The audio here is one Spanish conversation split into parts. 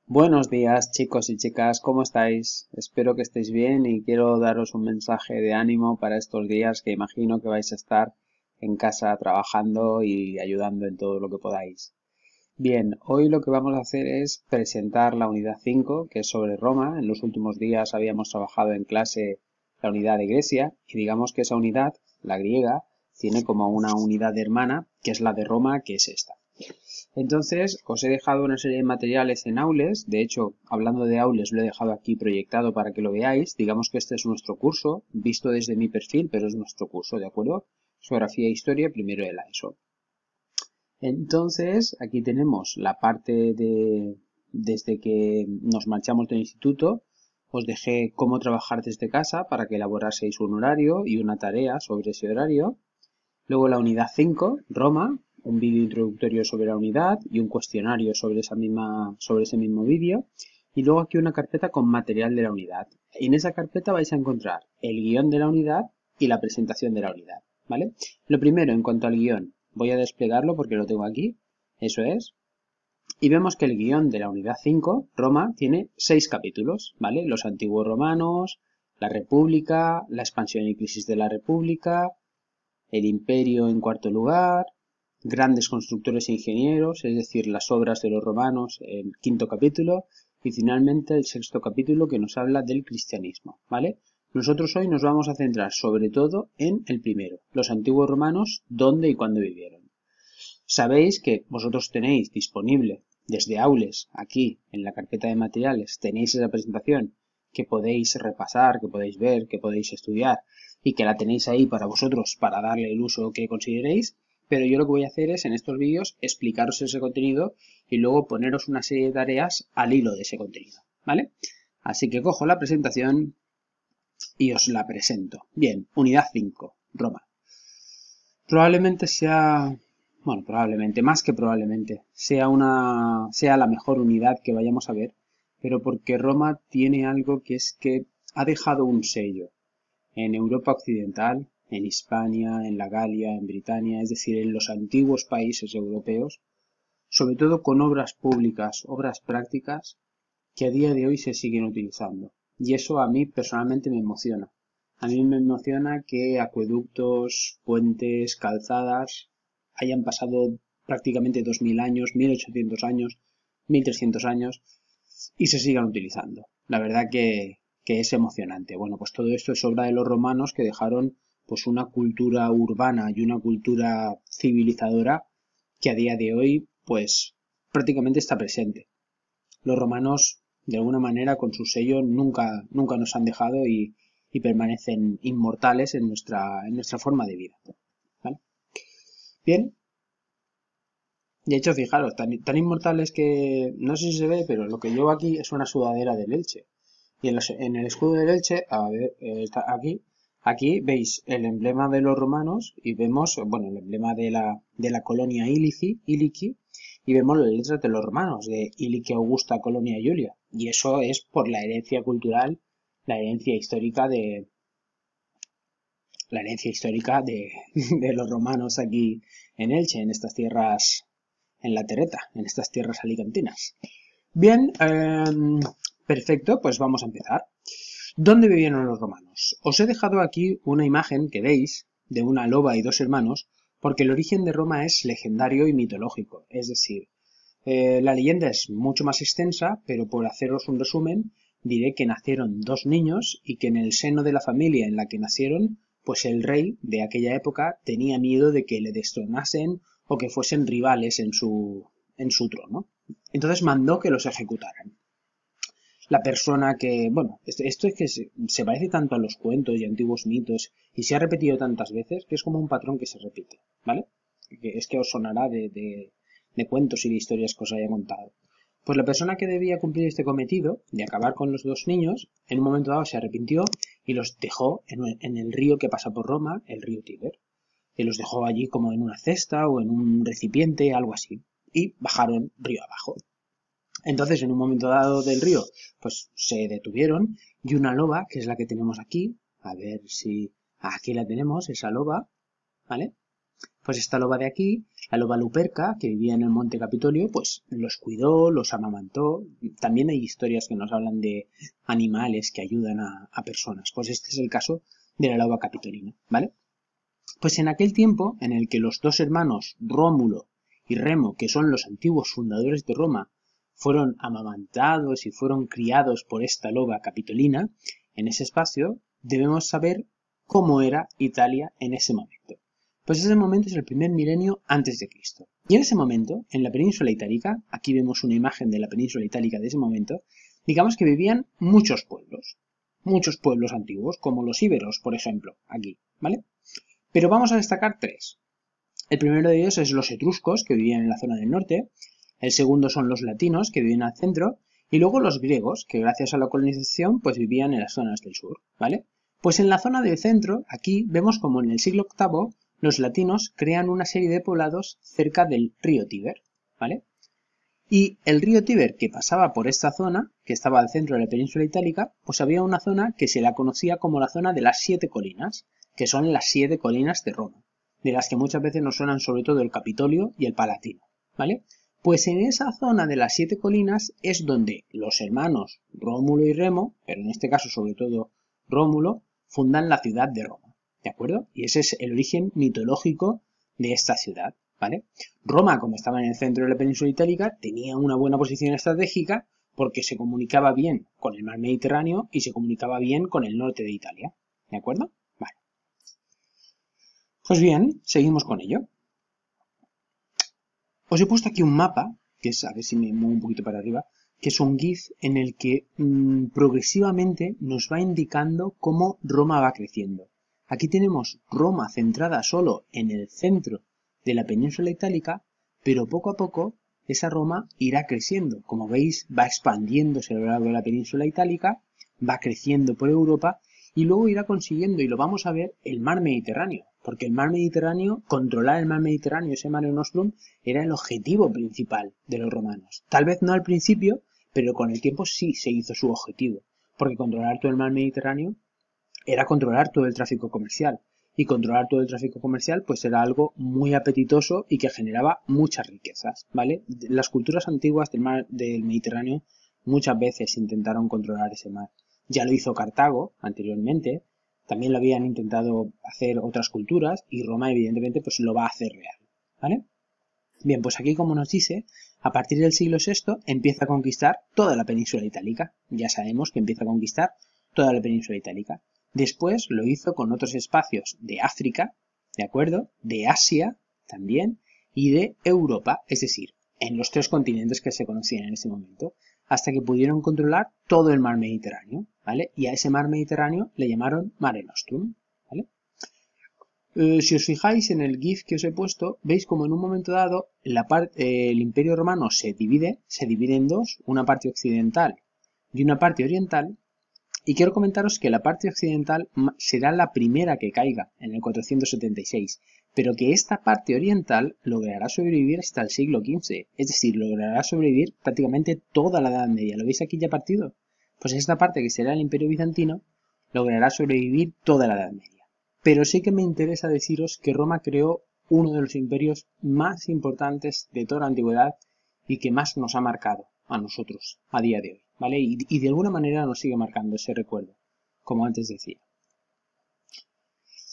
Buenos días, chicos y chicas, ¿cómo estáis? Espero que estéis bien y quiero daros un mensaje de ánimo para estos días que imagino que vais a estar en casa trabajando y ayudando en todo lo que podáis. Bien, hoy lo que vamos a hacer es presentar la unidad 5, que es sobre Roma. En los últimos días habíamos trabajado en clase la unidad de Grecia y digamos que esa unidad, la griega, tiene como una unidad hermana, que es la de Roma, que es esta. Entonces, os he dejado una serie de materiales en Aules. De hecho, hablando de Aules, lo he dejado aquí proyectado para que lo veáis. Digamos que este es nuestro curso, visto desde mi perfil, pero es nuestro curso, ¿de acuerdo? Geografía e Historia, primero de la ESO. Entonces, aquí tenemos la parte de desde que nos marchamos del instituto. Os dejé cómo trabajar desde casa para que elaboraseis un horario y una tarea sobre ese horario. Luego la unidad 5, Roma, un vídeo introductorio sobre la unidad y un cuestionario sobre ese mismo vídeo. Y luego aquí una carpeta con material de la unidad. En esa carpeta vais a encontrar el guión de la unidad y la presentación de la unidad, ¿vale? Lo primero, en cuanto al guión, voy a desplegarlo porque lo tengo aquí. Eso es. Y vemos que el guión de la unidad 5, Roma, tiene 6 capítulos, ¿vale? Los antiguos romanos, la república, la expansión y crisis de la república, el imperio en cuarto lugar, grandes constructores e ingenieros, es decir, las obras de los romanos en quinto capítulo, y finalmente el sexto capítulo que nos habla del cristianismo, ¿vale? Nosotros hoy nos vamos a centrar sobre todo en el primero, los antiguos romanos, dónde y cuándo vivieron. Sabéis que vosotros tenéis disponible desde Aules, aquí en la carpeta de materiales, tenéis esa presentación que podéis repasar, que podéis ver, que podéis estudiar y que la tenéis ahí para vosotros para darle el uso que consideréis, pero yo lo que voy a hacer es en estos vídeos explicaros ese contenido y luego poneros una serie de tareas al hilo de ese contenido, ¿vale? Así que cojo la presentación y os la presento. Bien, unidad 5, Roma. Probablemente sea, bueno, probablemente, más que probablemente, sea la mejor unidad que vayamos a ver, pero porque Roma tiene algo que es que ha dejado un sello en Europa Occidental, en Hispania, en la Galia, en Britania, es decir, en los antiguos países europeos, sobre todo con obras públicas, obras prácticas, que a día de hoy se siguen utilizando. Y eso a mí personalmente me emociona. A mí me emociona que acueductos, puentes, calzadas hayan pasado prácticamente 2000 años, 1800 años, 1300 años y se sigan utilizando. La verdad que es emocionante. Bueno, pues todo esto es obra de los romanos que dejaron pues una cultura urbana y una cultura civilizadora que a día de hoy pues prácticamente está presente. Los romanos de alguna manera con su sello nunca nos han dejado y permanecen inmortales en nuestra forma de vida, ¿vale? Bien, de hecho fijaros, tan inmortales que no sé si se ve, pero lo que llevo aquí es una sudadera del Elche. Y en el escudo del Elche, a ver, está aquí veis el emblema de los romanos y vemos, bueno, el emblema de la colonia Ilici, y vemos las letras de los romanos, de Ilicia Augusta Colonia Julia. Y eso es por la herencia cultural, la herencia histórica de, la herencia histórica de, de los romanos aquí en Elche, en estas tierras, en la Terreta, en estas tierras alicantinas. Bien, perfecto, pues vamos a empezar. ¿Dónde vivieron los romanos? Os he dejado aquí una imagen que veis de una loba y dos hermanos, porque el origen de Roma es legendario y mitológico, es decir, la leyenda es mucho más extensa, pero por haceros un resumen, diré que nacieron dos niños y que en el seno de la familia en la que nacieron, pues el rey de aquella época tenía miedo de que le destronasen o que fuesen rivales en su trono. Entonces mandó que los ejecutaran. La persona que, bueno, esto es que se parece tanto a los cuentos y antiguos mitos y se ha repetido tantas veces que es como un patrón que se repite, ¿vale? Es que os sonará de cuentos y de historias que os haya contado. Pues la persona que debía cumplir este cometido de acabar con los dos niños, en un momento dado se arrepintió y los dejó en el río que pasa por Roma, el río Tíber. Y los dejó allí como en una cesta o en un recipiente, algo así. Y bajaron río abajo. Entonces, en un momento dado del río, pues se detuvieron y una loba, que es la que tenemos aquí, a ver si aquí la tenemos, esa loba, ¿vale? Pues esta loba de aquí, la loba Luperca, que vivía en el Monte Capitolio, pues los cuidó, los amamantó. También hay historias que nos hablan de animales que ayudan a personas. Pues este es el caso de la loba capitolina, ¿vale? Pues en aquel tiempo en el que los dos hermanos Rómulo y Remo, que son los antiguos fundadores de Roma, fueron amamantados y fueron criados por esta loba capitolina, en ese espacio debemos saber cómo era Italia en ese momento. Pues ese momento es el primer milenio antes de Cristo. Y en ese momento, en la península itálica, aquí vemos una imagen de la península itálica de ese momento, digamos que vivían muchos pueblos antiguos, como los íberos, por ejemplo, aquí, ¿vale? Pero vamos a destacar tres. El primero de ellos es los etruscos, que vivían en la zona del norte. El segundo son los latinos, que vivían al centro. Y luego los griegos, que gracias a la colonización, pues vivían en las zonas del sur, ¿vale? Pues en la zona del centro, aquí vemos como en el siglo VIII, los latinos crean una serie de poblados cerca del río Tíber, ¿vale? Y el río Tíber que pasaba por esta zona, que estaba al centro de la península itálica, pues había una zona que se la conocía como la zona de las 7 colinas, que son las 7 colinas de Roma, de las que muchas veces nos suenan sobre todo el Capitolio y el Palatino, ¿vale? Pues en esa zona de las 7 colinas es donde los hermanos Rómulo y Remo, pero en este caso sobre todo Rómulo, fundan la ciudad de Roma, ¿de acuerdo? Y ese es el origen mitológico de esta ciudad, ¿vale? Roma, como estaba en el centro de la península itálica, tenía una buena posición estratégica porque se comunicaba bien con el mar Mediterráneo y se comunicaba bien con el norte de Italia, ¿de acuerdo? Vale. Pues bien, seguimos con ello. Os he puesto aquí un mapa, que es, a ver si me muevo un poquito para arriba, que es un GIF en el que progresivamente nos va indicando cómo Roma va creciendo. Aquí tenemos Roma centrada solo en el centro de la península itálica, pero poco a poco esa Roma irá creciendo. Como veis, va expandiéndose a lo largo de la península itálica, va creciendo por Europa y luego irá consiguiendo, y lo vamos a ver, el mar Mediterráneo. Porque el mar Mediterráneo, controlar el mar Mediterráneo, ese Mare Nostrum, era el objetivo principal de los romanos. Tal vez no al principio, pero con el tiempo sí se hizo su objetivo. Porque controlar todo el mar Mediterráneo era controlar todo el tráfico comercial. Y controlar todo el tráfico comercial pues era algo muy apetitoso y que generaba muchas riquezas, ¿vale? Las culturas antiguas del Mediterráneo muchas veces intentaron controlar ese mar. Ya lo hizo Cartago anteriormente, también lo habían intentado hacer otras culturas y Roma evidentemente pues lo va a hacer real, ¿vale? Bien, pues aquí como nos dice, a partir del siglo VI empieza a conquistar toda la península itálica. Ya sabemos que empieza a conquistar toda la península itálica. Después lo hizo con otros espacios de África, ¿de acuerdo? De Asia también y de Europa, es decir, en los 3 continentes que se conocían en ese momento, hasta que pudieron controlar todo el mar Mediterráneo, ¿vale? Y a ese mar Mediterráneo le llamaron Mare Nostrum, ¿vale? Si os fijáis en el GIF que os he puesto, veis como en un momento dado el Imperio Romano se divide en dos, una parte occidental y una parte oriental, y quiero comentaros que la parte occidental será la primera que caiga en el 476, pero que esta parte oriental logrará sobrevivir hasta el siglo XV, es decir, logrará sobrevivir prácticamente toda la Edad Media. ¿Lo veis aquí ya partido? Pues esta parte que será el Imperio Bizantino logrará sobrevivir toda la Edad Media. Pero sí que me interesa deciros que Roma creó uno de los imperios más importantes de toda la antigüedad y que más nos ha marcado a nosotros a día de hoy, ¿vale? Y de alguna manera nos sigue marcando ese recuerdo, como antes decía.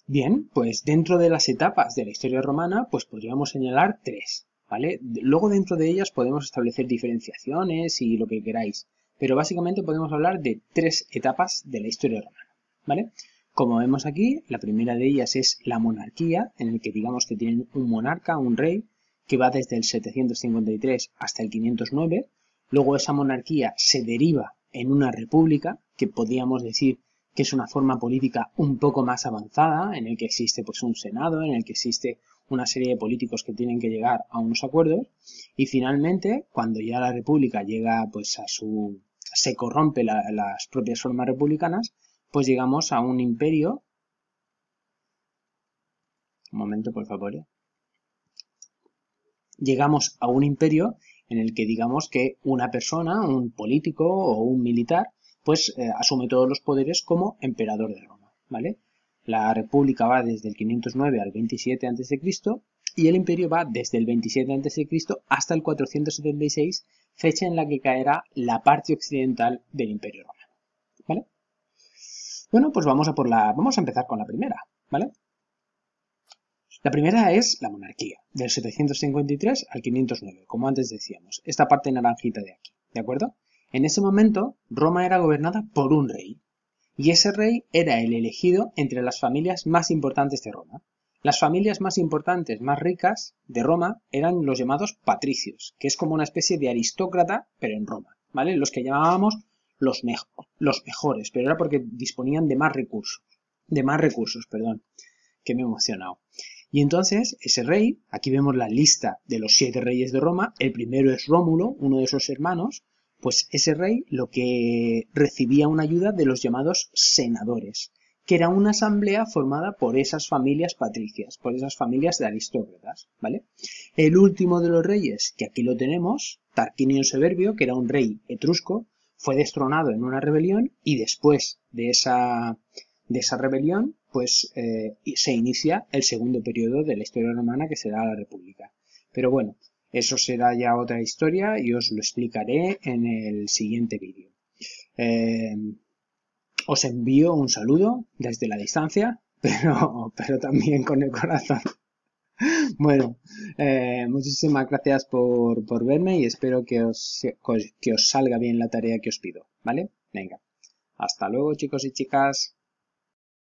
Bien, pues dentro de las etapas de la historia romana, pues podríamos señalar 3, ¿vale? Luego dentro de ellas podemos establecer diferenciaciones y lo que queráis, pero básicamente podemos hablar de 3 etapas de la historia romana, ¿vale? Como vemos aquí, la primera de ellas es la monarquía, en el que digamos que tienen un monarca, un rey, que va desde el 753 hasta el 509. Luego esa monarquía se deriva en una república, que podríamos decir que es una forma política un poco más avanzada, en el que existe pues un senado, en el que existe una serie de políticos que tienen que llegar a unos acuerdos, y finalmente, cuando ya la república llega pues se corrompe las propias formas republicanas, pues llegamos a un imperio. Un momento, por favor. Llegamos a un imperio en el que digamos que una persona, un político o un militar, pues asume todos los poderes como emperador de Roma, ¿vale? La república va desde el 509 al 27 a.C. y el imperio va desde el 27 a.C. hasta el 476, fecha en la que caerá la parte occidental del imperio romano, ¿vale? Bueno, pues vamos a empezar con la primera, ¿vale? La primera es la monarquía, del 753 al 509, como antes decíamos, esta parte naranjita de aquí, ¿de acuerdo? En ese momento, Roma era gobernada por un rey, y ese rey era el elegido entre las familias más importantes de Roma. Las familias más importantes, más ricas de Roma eran los llamados patricios, que es como una especie de aristócrata, pero en Roma, ¿vale? Los que llamábamos los mejores, pero era porque disponían de más recursos, perdón, que me he emocionado. Y entonces, ese rey, aquí vemos la lista de los 7 reyes de Roma, el primero es Rómulo, uno de sus hermanos, pues ese rey lo que recibía una ayuda de los llamados senadores, que era una asamblea formada por esas familias patricias, por esas familias de aristócratas, ¿vale? El último de los reyes, que aquí lo tenemos, Tarquinio Soberbio, que era un rey etrusco, fue destronado en una rebelión y después de esa rebelión, pues se inicia el segundo periodo de la historia romana, que será la República. Pero bueno, eso será ya otra historia y os lo explicaré en el siguiente vídeo. Os envío un saludo desde la distancia, pero también con el corazón. Bueno, muchísimas gracias por verme y espero que os salga bien la tarea que os pido, ¿vale? Venga, hasta luego chicos y chicas.